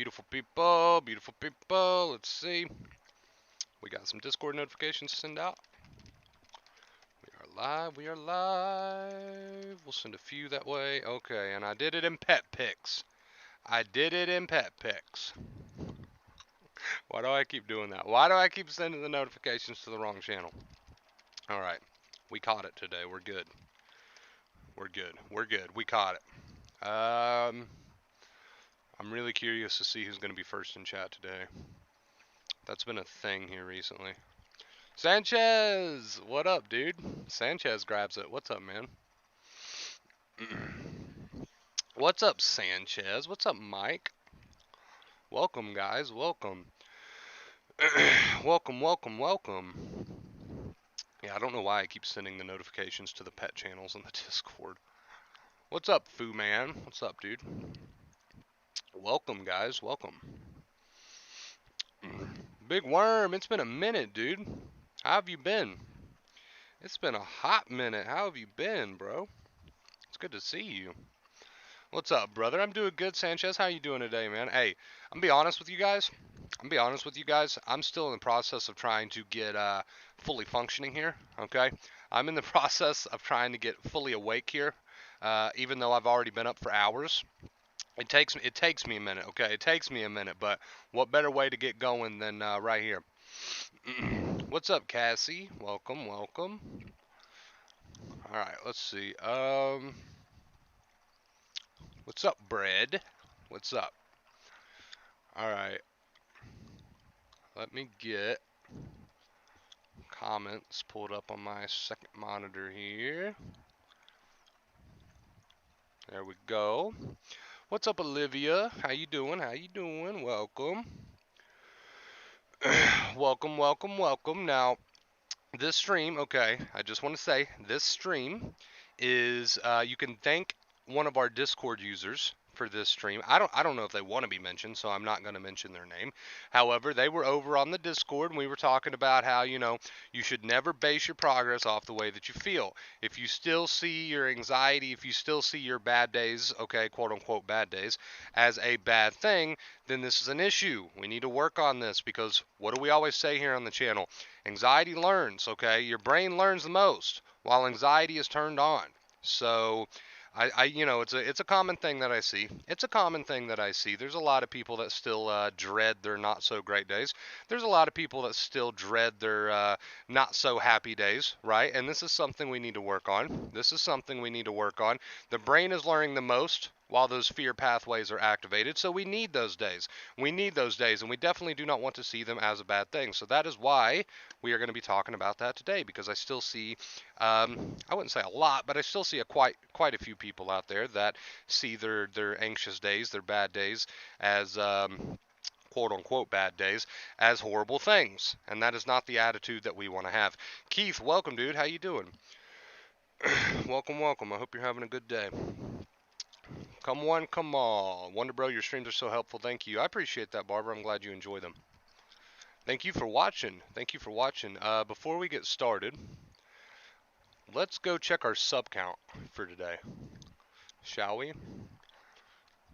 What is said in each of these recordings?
beautiful people, beautiful people. Let's see. We got some Discord notifications to send out. We are live, we are live. We'll send a few that way. Okay, and I did it in pet pics. I did it in pet pics. Why do I keep doing that? Why do I keep sending the notifications to the wrong channel? Alright, we caught it today. We're good. We're good. We're good. We caught it. I'm really curious to see who's going to be first in chat today. That's been a thing here recently. Sanchez! What up, dude? Sanchez grabs it. What's up, man? What's up, Sanchez? What's up, Mike? Welcome, guys. Welcome. Welcome, welcome, welcome. Yeah, I don't know why I keep sending the notifications to the pet channels in the Discord. What's up, Foo Man? What's up, dude? Welcome, guys. Welcome. Big Worm, it's been a minute, dude. How have you been? It's been a hot minute. How have you been, bro? It's good to see you. What's up, brother? I'm doing good, Sanchez. How you doing today, man? Hey, I'm gonna be honest with you guys. I'm still in the process of trying to get fully functioning here. Okay, I'm in the process of trying to get fully awake here. Even though I've already been up for hours, it takes me a minute. Okay, it takes me a minute. But what better way to get going than right here? What's up, Cassie? Welcome, welcome. All right, let's see. What's up, Bread? What's up? All right. Let me get comments pulled up on my second monitor here. There we go. What's up, Olivia? How you doing? How you doing? Welcome. Welcome, welcome, welcome. Now, this stream, okay, I just want to say, this stream is, you can thank one of our Discord users for this stream. I don't know if they want to be mentioned, so I'm not going to mention their name. However, they were over on the Discord, and we were talking about how, you should never base your progress off the way that you feel. If you still see your anxiety, if you still see your bad days, okay, quote unquote bad days, as a bad thing, then this is an issue. We need to work on this because what do we always say here on the channel? Anxiety learns, okay? Your brain learns the most while anxiety is turned on. So it's a common thing that I see. It's a common thing that I see. There's a lot of people that still dread their not so great days. There's a lot of people that still dread their not so happy days, right? And this is something we need to work on. This is something we need to work on. The brain is learning the most while those fear pathways are activated. So we need those days. We need those days, and we definitely do not want to see them as a bad thing. So that is why we are going to be talking about that today, because I still see, I wouldn't say a lot, but I still see quite a few people out there that see their anxious days, their bad days, as quote unquote bad days, as horrible things, and that is not the attitude that we want to have. Keith, welcome, dude. How you doing? Welcome, welcome. I hope you're having a good day. Come on, come on. Wonder Bro, your streams are so helpful. Thank you. I appreciate that, Barbara. I'm glad you enjoy them. Thank you for watching. Thank you for watching. Before we get started, let's go check our sub count for today. Shall we?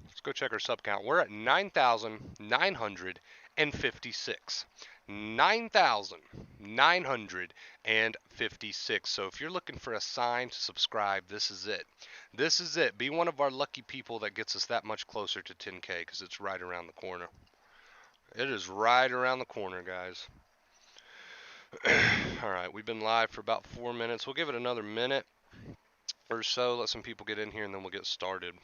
Let's go check our sub count. We're at 9,956. 9,956. So if you're looking for a sign to subscribe, this is it. This is it. Be one of our lucky people that gets us that much closer to 10K, because it's right around the corner. It is right around the corner, guys. Alright, we've been live for about 4 minutes. We'll give it another minute or so, let some people get in here, and then we'll get started.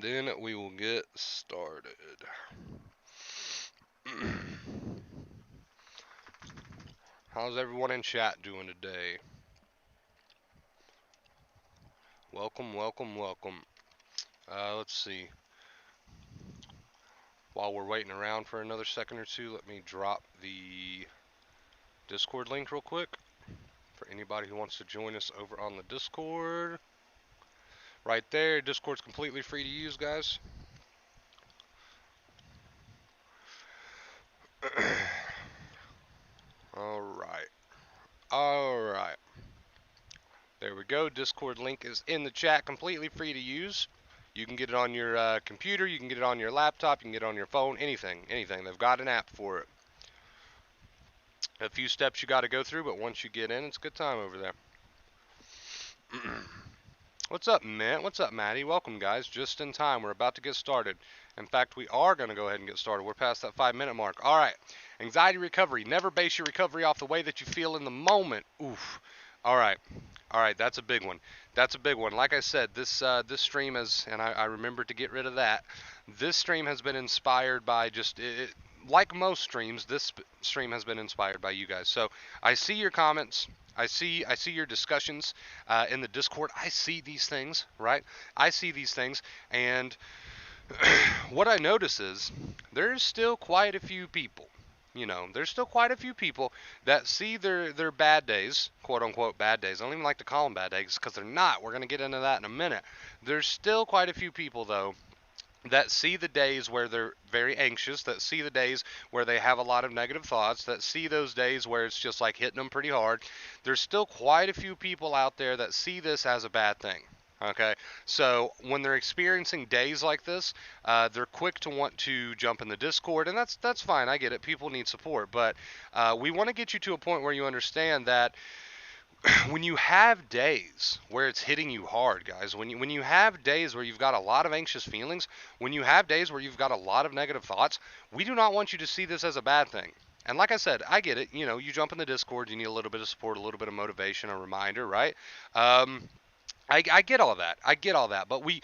Then we will get started. How's everyone in chat doing today? Welcome, welcome, welcome. Let's see. While we're waiting around for another second or two, let me drop the Discord link real quick for anybody who wants to join us over on the Discord. Right there, Discord's completely free to use, guys. Alright. There we go. Discord link is in the chat, completely free to use. You can get it on your computer, you can get it on your laptop, you can get it on your phone, anything. They've got an app for it. A few steps you got to go through, but once you get in, it's a good time over there. What's up, man? What's up, Maddie? Welcome, guys. Just in time. We're about to get started. In fact, we are going to go ahead and get started. We're past that 5-minute mark. All right. Anxiety recovery. Never base your recovery off the way that you feel in the moment. Oof. All right. All right. That's a big one. That's a big one. Like I said, this stream is, and I remembered to get rid of that. This stream has been inspired by just, like most streams, this stream has been inspired by you guys. So I see your comments. I see your discussions in the Discord. I see these things, right? I see these things, and what I notice is there's still quite a few people. There's still quite a few people that see their bad days, quote unquote bad days. I don't even like to call them bad days because they're not. We're gonna get into that in a minute. There's still quite a few people though that see the days where they're very anxious, that see the days where they have a lot of negative thoughts, that see those days where it's just like hitting them pretty hard. There's still quite a few people out there that see this as a bad thing. Okay, so when they're experiencing days like this, they're quick to want to jump in the Discord, and that's fine. I get it. People need support, but we want to get you to a point where you understand that when you have days where it's hitting you hard, guys, when you have days where you've got a lot of anxious feelings, when you have days where you've got a lot of negative thoughts, we do not want you to see this as a bad thing. And like I said, I get it. You jump in the Discord, you need a little bit of support, a little bit of motivation, a reminder, right? I get all that. I get all that. But we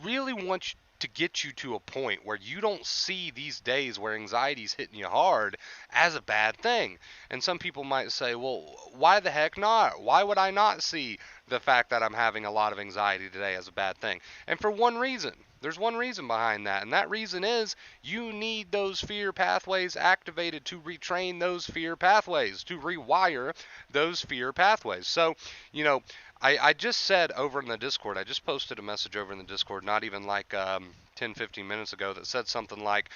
really want to get you to a point where you don't see these days where anxiety's hitting you hard as a bad thing. And some people might say, well, why the heck not? Why would I not see the fact that I'm having a lot of anxiety today as a bad thing? And for one reason. There's one reason behind that, and that reason is you need those fear pathways activated to retrain those fear pathways, to rewire those fear pathways. So, I just said over in the Discord, I just posted a message over in the Discord, not even like 10, 15 minutes ago, that said something like,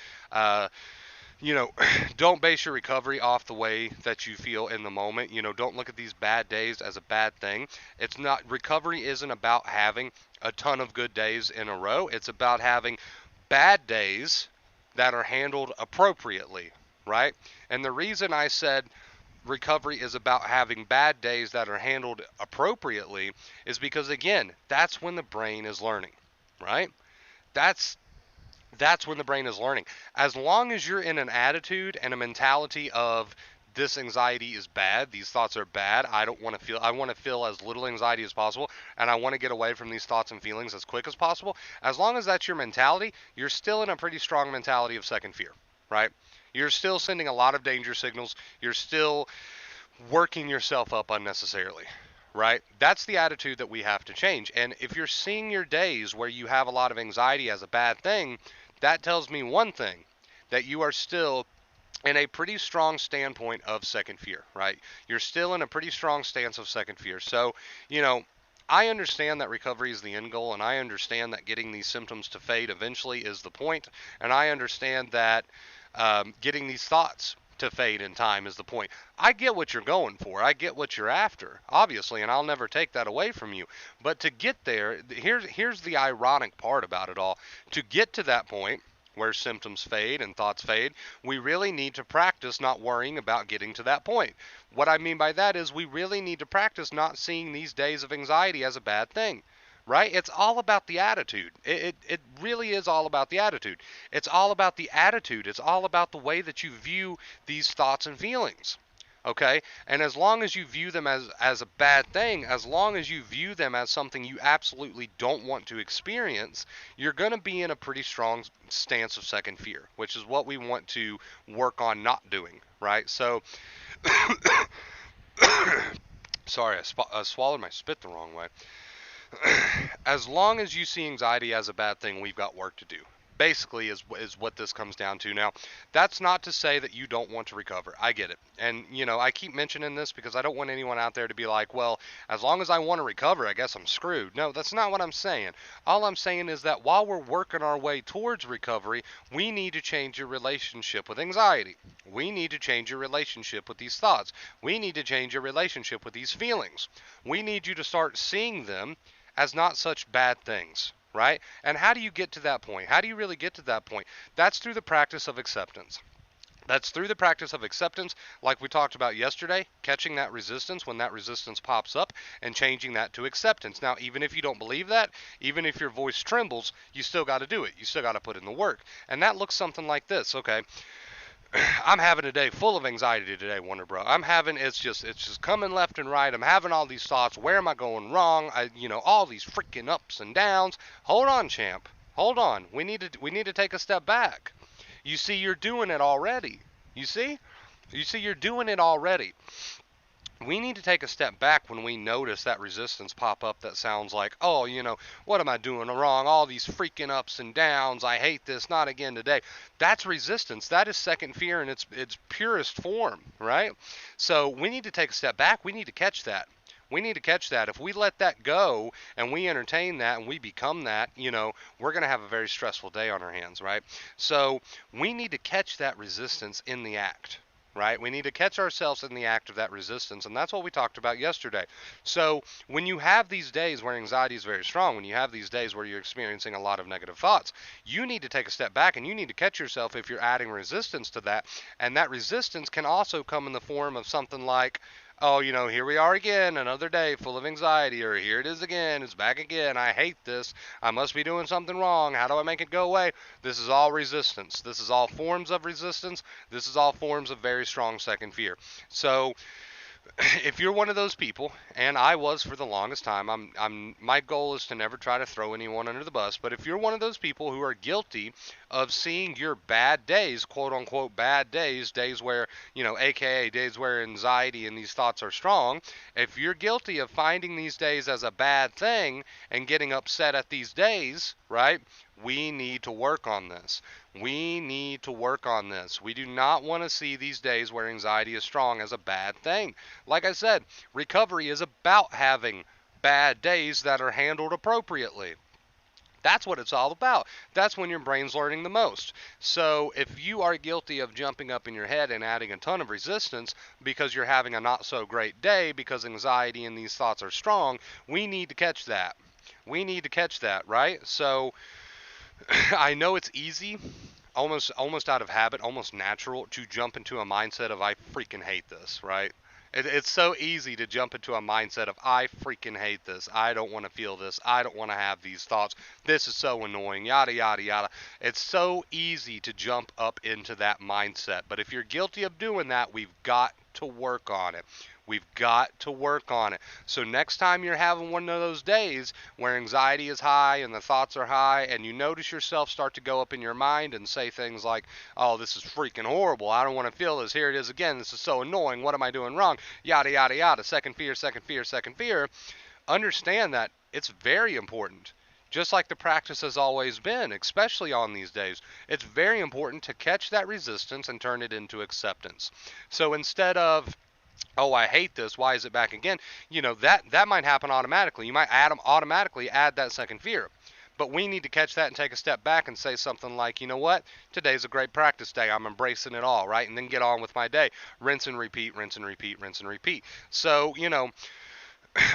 don't base your recovery off the way that you feel in the moment. Don't look at these bad days as a bad thing. It's not, recovery isn't about having a ton of good days in a row. It's about having bad days that are handled appropriately, right? And the reason I said recovery is about having bad days that are handled appropriately is because, again, that's when the brain is learning, right? That's when the brain is learning. As long as you're in an attitude and a mentality of this anxiety is bad, these thoughts are bad, I want to feel as little anxiety as possible, and I want to get away from these thoughts and feelings as quick as possible. As long as that's your mentality, you're still in a pretty strong mentality of second fear, right? You're still sending a lot of danger signals. You're still working yourself up unnecessarily, right? That's the attitude that we have to change. And if you're seeing your days where you have a lot of anxiety as a bad thing, that tells me one thing, that you are still in a pretty strong standpoint of second fear, right? You're still in a pretty strong stance of second fear. So, I understand that recovery is the end goal, and I understand that getting these symptoms to fade eventually is the point, and I understand that getting these thoughts to fade in time is the point. I get what you're going for. I get what you're after, obviously, and I'll never take that away from you. But to get there, here's the ironic part about it all. To get to that point where symptoms fade and thoughts fade, we really need to practice not worrying about getting to that point. What I mean by that is we really need to practice not seeing these days of anxiety as a bad thing. Right? It's all about the attitude. It really is all about the attitude. It's all about the attitude. It's all about the way that you view these thoughts and feelings. Okay? And as long as you view them as a bad thing, as long as you view them as something you absolutely don't want to experience, you're going to be in a pretty strong stance of second fear, which is what we want to work on not doing. Right? So, sorry, I swallowed my spit the wrong way. As long as you see anxiety as a bad thing, we've got work to do. Basically is what this comes down to. Now, that's not to say that you don't want to recover. I get it. And, I keep mentioning this because I don't want anyone out there to be like, well, as long as I want to recover, I guess I'm screwed. No, that's not what I'm saying. All I'm saying is that while we're working our way towards recovery, we need to change your relationship with anxiety. We need to change your relationship with these thoughts. We need to change your relationship with these feelings. We need you to start seeing them as not such bad things, right? And how do you get to that point? How do you really get to that point? That's through the practice of acceptance. That's through the practice of acceptance, like we talked about yesterday, catching that resistance when that resistance pops up and changing that to acceptance. Now, even if you don't believe that, even if your voice trembles, you still got to do it. You still got to put in the work. And that looks something like this, okay? I'm having a day full of anxiety today, Wonder Bro. It's just coming left and right. I'm having all these thoughts. Where am I going wrong? All these freaking ups and downs. Hold on, champ. Hold on. We need to take a step back. You see, you're doing it already. You see? You see, you're doing it already. We need to take a step back when we notice that resistance pop up that sounds like, oh, what am I doing wrong? All these freaking ups and downs. I hate this. Not again today. That's resistance. That is second fear in its purest form, right? So we need to take a step back. We need to catch that. We need to catch that. If we let that go and we entertain that and we become that, we're going to have a very stressful day on our hands, right? So we need to catch that resistance in the act, right? We need to catch ourselves in the act of that resistance, and that's what we talked about yesterday. So when you have these days where anxiety is very strong, when you have these days where you're experiencing a lot of negative thoughts, you need to take a step back and you need to catch yourself if you're adding resistance to that. And that resistance can also come in the form of something like, oh, here we are again, another day full of anxiety, or here it is again, it's back again, I hate this, I must be doing something wrong, how do I make it go away? This is all resistance. This is all forms of resistance. This is all forms of very strong second fear. So if you're one of those people, and I was for the longest time, my goal is to never try to throw anyone under the bus, but if you're one of those people who are guilty of seeing your bad days, quote unquote bad days, days where, aka days where anxiety and these thoughts are strong, if you're guilty of finding these days as a bad thing and getting upset at these days, right? We need to work on this. We need to work on this. We do not want to see these days where anxiety is strong as a bad thing. Like I said, recovery is about having bad days that are handled appropriately. That's what it's all about. That's when your brain's learning the most. So if you are guilty of jumping up in your head and adding a ton of resistance because you're having a not so great day because anxiety and these thoughts are strong, we need to catch that. We need to catch that, right? So I know it's easy, almost out of habit, almost natural, to jump into a mindset of I freaking hate this, right? It's so easy to jump into a mindset of I freaking hate this. I don't want to feel this. I don't want to have these thoughts. This is so annoying. Yada yada yada. It's so easy to jump up into that mindset. But if you're guilty of doing that, we've got to work on it. We've got to work on it. So next time you're having one of those days where anxiety is high and the thoughts are high and you notice yourself start to go up in your mind and say things like, oh, this is freaking horrible. I don't want to feel this. Here it is again. This is so annoying. What am I doing wrong? Yada, yada, yada. Second fear, second fear, second fear. Understand that it's very important. Just like the practice has always been, especially on these days, it's very important to catch that resistance and turn it into acceptance. So instead of, oh, I hate this, why is it back again? That might happen automatically. You might automatically add that second fear. But we need to catch that and take a step back and say something like, you know what? Today's a great practice day. I'm embracing it all, right? And then get on with my day. Rinse and repeat, rinse and repeat, rinse and repeat. So,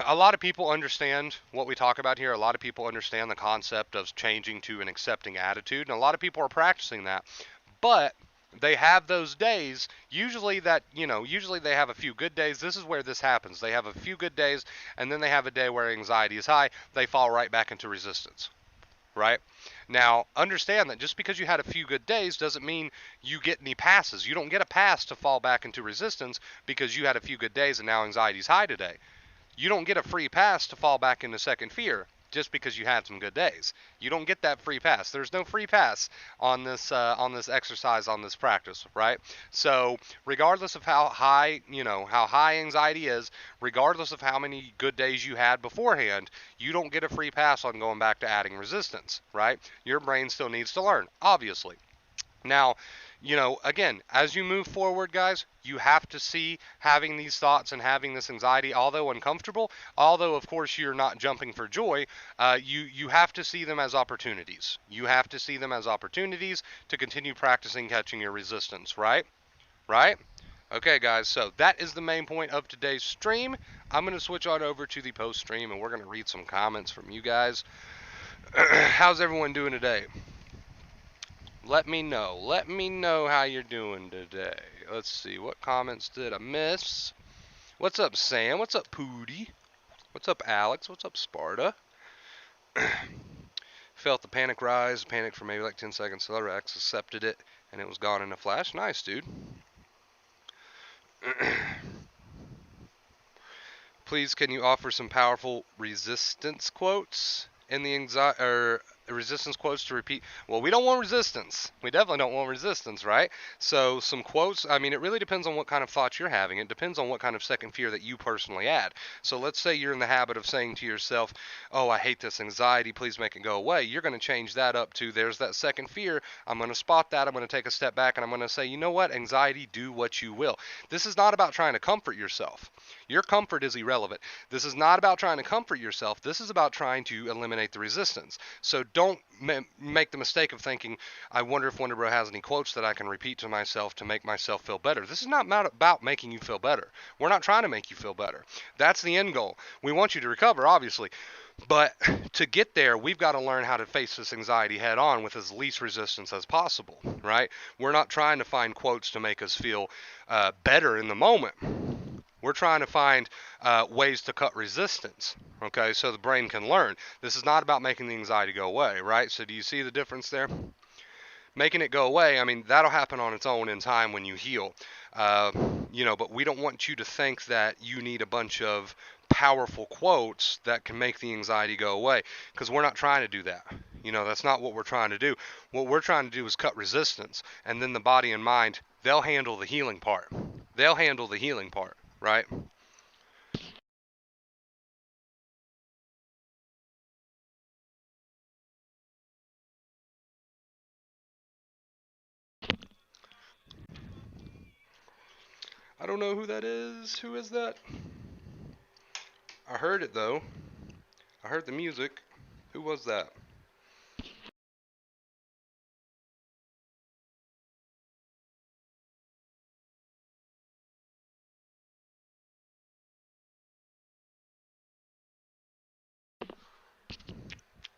a lot of people understand what we talk about here. A lot of people understand the concept of changing to an accepting attitude. And a lot of people are practicing that. But they have those days, usually they have a few good days. This is where this happens. They have a few good days, and then they have a day where anxiety is high. They fall right back into resistance, right? Now, understand that just because you had a few good days doesn't mean you get any passes. You don't get a pass to fall back into resistance because you had a few good days and now anxiety is high today. You don't get a free pass to fall back into second fear just because you had some good days. You don't get that free pass. There's no free pass on this exercise, on this practice, right? So regardless of how high anxiety is, regardless of how many good days you had beforehand, you don't get a free pass on going back to adding resistance, right? Your brain still needs to learn, obviously. Now, again, as you move forward, guys, you have to see having these thoughts and having this anxiety, although uncomfortable, although, of course, you're not jumping for joy, you have to see them as opportunities. You have to see them as opportunities to continue practicing catching your resistance, right? Right? Okay, guys, so that is the main point of today's stream. I'm going to switch on over to the post stream, and we're going to read some comments from you guys. How's everyone doing today? Let me know. Let me know how you're doing today. Let's see. What comments did I miss? What's up, Sam? What's up, Pooty? What's up, Alex? What's up, Sparta? Felt the panic rise. Panicked for maybe like 10 seconds. So Rex accepted it, and it was gone in a flash. Nice, dude. Please, can you offer some powerful resistance quotes in the anxiety or resistance quotes to repeat? Well, we don't want resistance. We definitely don't want resistance, right? So some quotes. I mean, it really depends on what kind of thoughts you're having. It depends on what kind of second fear that you personally add. So let's say you're in the habit of saying to yourself, "Oh, I hate this anxiety. Please make it go away." You're going to change that up to, "There's that second fear. I'm going to spot that. I'm going to take a step back and I'm going to say, you know what, anxiety, do what you will." This is not about trying to comfort yourself. Your comfort is irrelevant. This is not about trying to comfort yourself. This is about trying to eliminate the resistance. So don't make the mistake of thinking, "I wonder if Wonder Bro has any quotes that I can repeat to myself to make myself feel better." This is not about making you feel better. We're not trying to make you feel better. That's the end goal. We want you to recover, obviously. But to get there, we've got to learn how to face this anxiety head on with as least resistance as possible, right? We're not trying to find quotes to make us feel better in the moment. We're trying to find ways to cut resistance, okay, so the brain can learn. This is not about making the anxiety go away, right? So do you see the difference there? Making it go away, I mean, that'll happen on its own in time when you heal. But we don't want you to think that you need a bunch of powerful quotes that can make the anxiety go away, because we're not trying to do that. That's not what we're trying to do. What we're trying to do is cut resistance, and then the body and mind, they'll handle the healing part. They'll handle the healing part, right? I don't know who that is. Who is that? I heard it though. I heard the music. Who was that?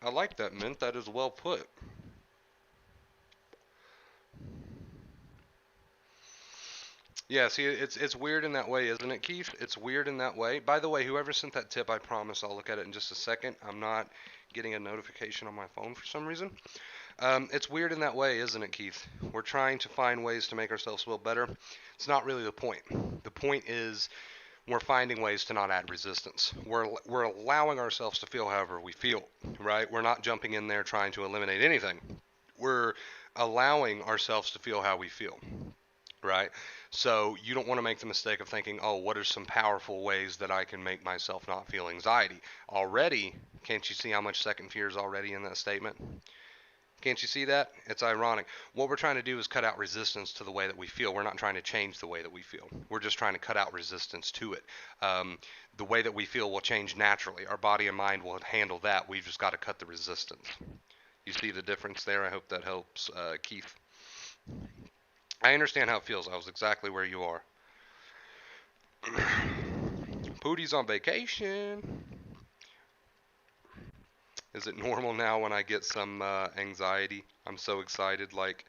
I like that, Mint. That is well put. Yeah, see, it's weird in that way, isn't it, Keith? It's weird in that way. By the way, whoever sent that tip, I promise I'll look at it in just a second. I'm not getting a notification on my phone for some reason. It's weird in that way, isn't it, Keith? We're trying to find ways to make ourselves feel better. It's not really the point. The point is we're finding ways to not add resistance. We're allowing ourselves to feel however we feel, right? We're not jumping in there trying to eliminate anything. We're allowing ourselves to feel how we feel, right? So you don't want to make the mistake of thinking, "Oh, what are some powerful ways that I can make myself not feel anxiety?" Already, can't you see how much second fear is already in that statement? Can't you see that? It's ironic. What we're trying to do is cut out resistance to the way that we feel. We're not trying to change the way that we feel. We're just trying to cut out resistance to it. The way that we feel will change naturally. Our body and mind will handle that. We've just got to cut the resistance. You see the difference there? I hope that helps, Keith. I understand how it feels. I was exactly where you are. Pootie's on vacation. Is it normal now when I get some anxiety? I'm so excited. Like,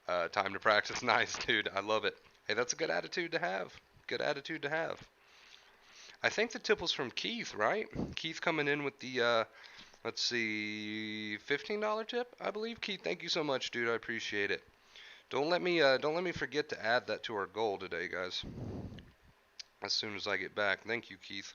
time to practice. Nice, dude. I love it. Hey, that's a good attitude to have. Good attitude to have. I think the tip was from Keith, right? Keith coming in with the, let's see, $15 tip, I believe. Keith, thank you so much, dude. I appreciate it. Don't let me forget to add that to our goal today, guys. As soon as I get back. Thank you, Keith.